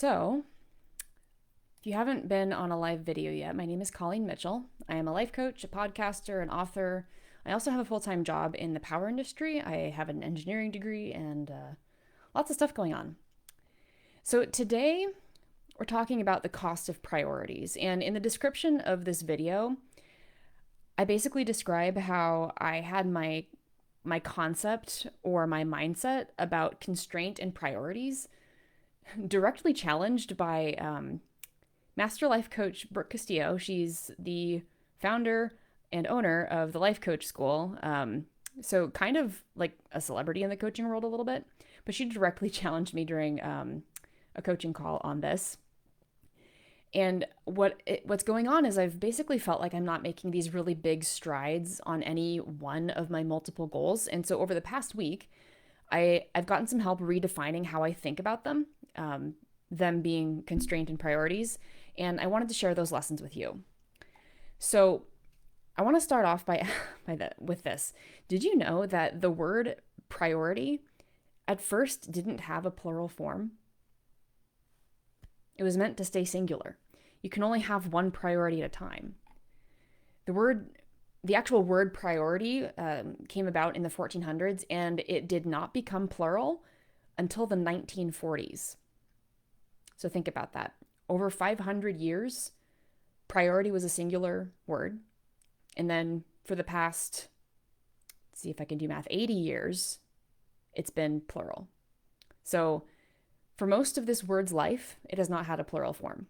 So, if you haven't been on a live video yet, my name is Colleen Mitchell. I am a life coach, a podcaster, an author. I also have a full-time job in the power industry. I have an engineering degree and lots of stuff going on. So today we're talking about the cost of priorities. And in the description of this video, I basically describe how I had my concept or my mindset about constraint and priorities directly challenged by master life coach Brooke Castillo. She's the founder and owner of the Life Coach School. So kind of like a celebrity in the coaching world a little bit, but she directly challenged me during a coaching call on this. And what's going on is I've basically felt like I'm not making these really big strides on any one of my multiple goals. And so over the past week, I've gotten some help redefining how I think about them being constraint and priorities. And I wanted to share those lessons with you. So I want to start off with this. Did you know that the word priority at first didn't have a plural form? It was meant to stay singular. You can only have one priority at a time. The actual word priority came about in the 1400s, and it did not become plural until the 1940s. So think about that. Over 500 years, priority was a singular word. And then for the past, let's see if I can do math, 80 years, it's been plural. So for most of this word's life, it has not had a plural form.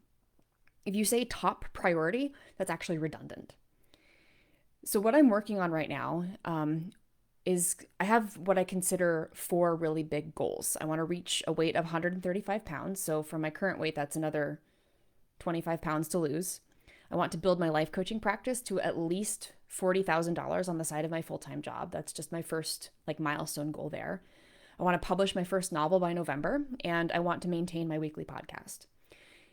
If you say top priority, that's actually redundant. So what I'm working on right now is I have what I consider 4 really big goals. I want to reach a weight of 135 pounds. So from my current weight, that's another 25 pounds to lose. I want to build my life coaching practice to at least $40,000 on the side of my full-time job. That's just my first milestone goal there. I want to publish my first novel by November, and I want to maintain my weekly podcast.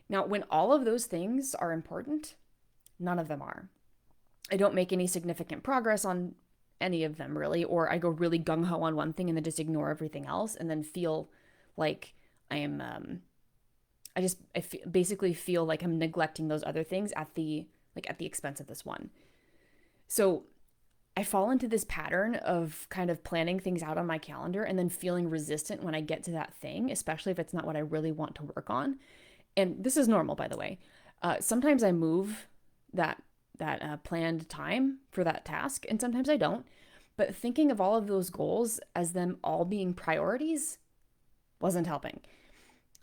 Now, when all of those things are important, none of them are. I don't make any significant progress on any of them really, or I go really gung-ho on one thing and then just ignore everything else and then feel like I am, basically feel like I'm neglecting those other things at the expense of this one. So I fall into this pattern of kind of planning things out on my calendar and then feeling resistant when I get to that thing, especially if it's not what I really want to work on. And this is normal, by the way. Sometimes I move that planned time for that task, and sometimes I don't. But thinking of all of those goals as them all being priorities wasn't helping.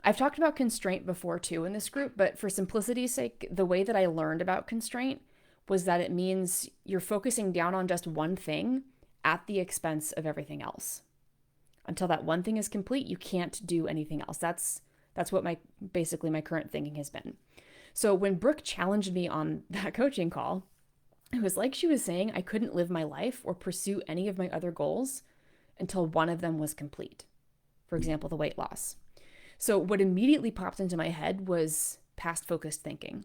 I've talked about constraint before too in this group, but for simplicity's sake, the way that I learned about constraint was that it means you're focusing down on just one thing at the expense of everything else. Until that one thing is complete, you can't do anything else. That's what my current thinking has been. So when Brooke challenged me on that coaching call, it was like she was saying I couldn't live my life or pursue any of my other goals until one of them was complete. For example, the weight loss. So what immediately popped into my head was past focused thinking.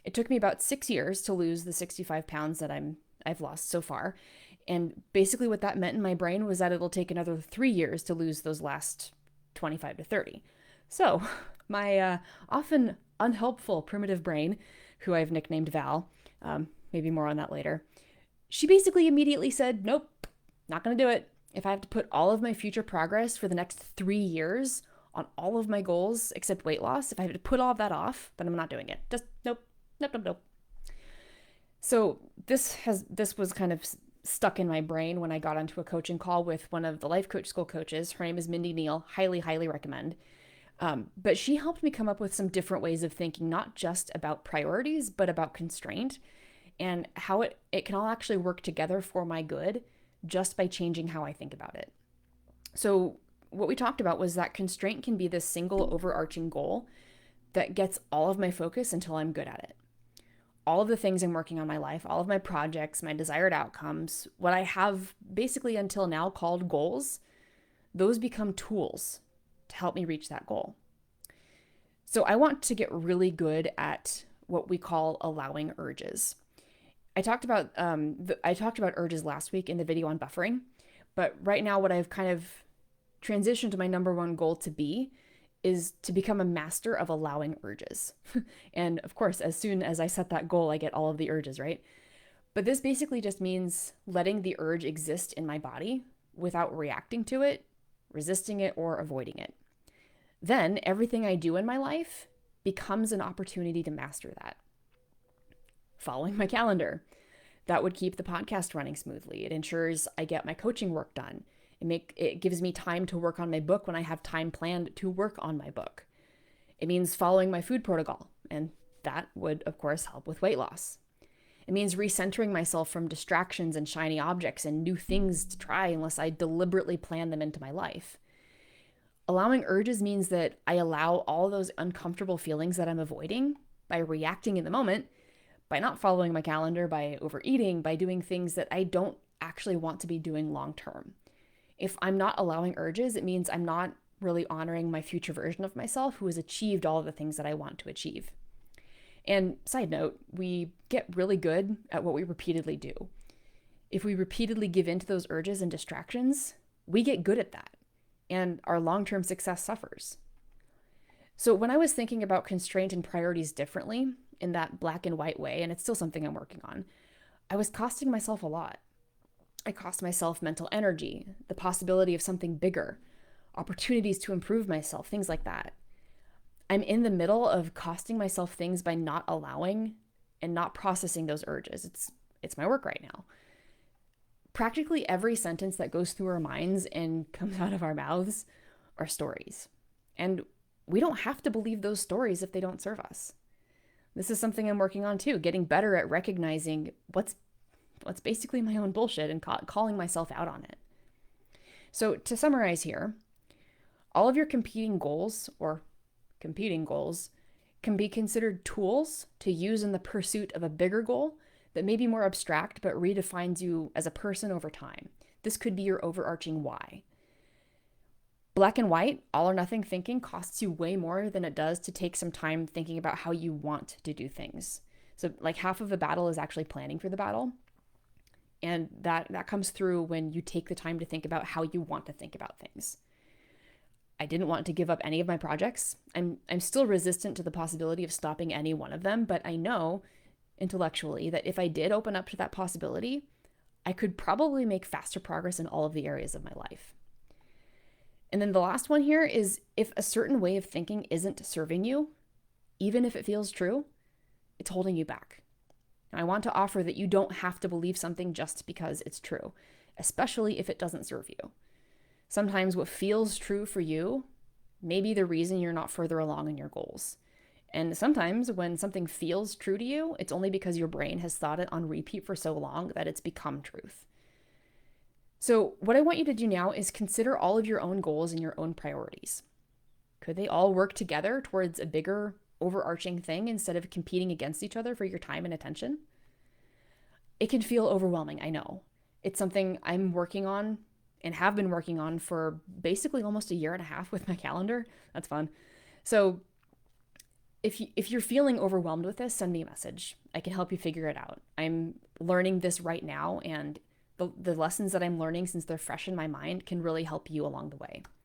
It took me about 6 years to lose the 65 pounds that I've lost so far. And basically what that meant in my brain was that it'll take another 3 years to lose those last 25 to 30. So my often unhelpful primitive brain, who I've nicknamed Val, maybe more on that later, she basically immediately said, nope, not going to do it. If I have to put all of my future progress for the next 3 years on all of my goals except weight loss, if I have to put all of that off, then I'm not doing it. Just nope. So this was kind of stuck in my brain when I got onto a coaching call with one of the Life Coach School coaches. Her name is Mindy Neal. Highly, highly recommend. But she helped me come up with some different ways of thinking, not just about priorities, but about constraint and how it can all actually work together for my good just by changing how I think about it. So what we talked about was that constraint can be this single overarching goal that gets all of my focus until I'm good at it. All of the things I'm working on in my life, all of my projects, my desired outcomes, what I have basically until now called goals, those become tools to help me reach that goal. So I want to get really good at what we call allowing urges. I talked about urges last week in the video on buffering, but right now what I've kind of transitioned to my number one goal to be is to become a master of allowing urges. And of course, as soon as I set that goal, I get all of the urges, right? But this basically just means letting the urge exist in my body without reacting to it, resisting it, or avoiding it. Then everything I do in my life becomes an opportunity to master that. Following my calendar. That would keep the podcast running smoothly. It ensures I get my coaching work done. It gives me time to work on my book when I have time planned to work on my book. It means following my food protocol, and that would, of course, help with weight loss. It means recentering myself from distractions and shiny objects and new things to try unless I deliberately plan them into my life. Allowing urges means that I allow all those uncomfortable feelings that I'm avoiding by reacting in the moment, by not following my calendar, by overeating, by doing things that I don't actually want to be doing long term. If I'm not allowing urges, it means I'm not really honoring my future version of myself who has achieved all of the things that I want to achieve. And side note, we get really good at what we repeatedly do. If we repeatedly give in to those urges and distractions, we get good at that, and our long-term success suffers. So when I was thinking about constraint and priorities differently, in that black and white way, and it's still something I'm working on, I was costing myself a lot. I cost myself mental energy, the possibility of something bigger, opportunities to improve myself, things like that. I'm in the middle of costing myself things by not allowing and not processing those urges. It's my work right now. Practically every sentence that goes through our minds and comes out of our mouths are stories. And we don't have to believe those stories if they don't serve us. This is something I'm working on too, getting better at recognizing what's basically my own bullshit and calling myself out on it. So to summarize here, all of your competing goals can be considered tools to use in the pursuit of a bigger goal that may be more abstract but redefines you as a person over time. This could be your overarching why. Black and white, all or nothing thinking costs you way more than it does to take some time thinking about how you want to do things. So like half of the battle is actually planning for the battle. And that comes through when you take the time to think about how you want to think about things. I didn't want to give up any of my projects. I'm still resistant to the possibility of stopping any one of them, but I know intellectually that if I did open up to that possibility, I could probably make faster progress in all of the areas of my life. And then the last one here is if a certain way of thinking isn't serving you, even if it feels true, it's holding you back. I want to offer that you don't have to believe something just because it's true, especially if it doesn't serve you. Sometimes what feels true for you may be the reason you're not further along in your goals. And sometimes when something feels true to you, it's only because your brain has thought it on repeat for so long that it's become truth. So what I want you to do now is consider all of your own goals and your own priorities. Could they all work together towards a bigger, overarching thing instead of competing against each other for your time and attention? It can feel overwhelming, I know. It's something I'm working on and have been working on for basically almost a year and a half with my calendar. That's fun. So if you're feeling overwhelmed with this, send me a message. I can help you figure it out. I'm learning this right now, and the lessons that I'm learning since they're fresh in my mind can really help you along the way.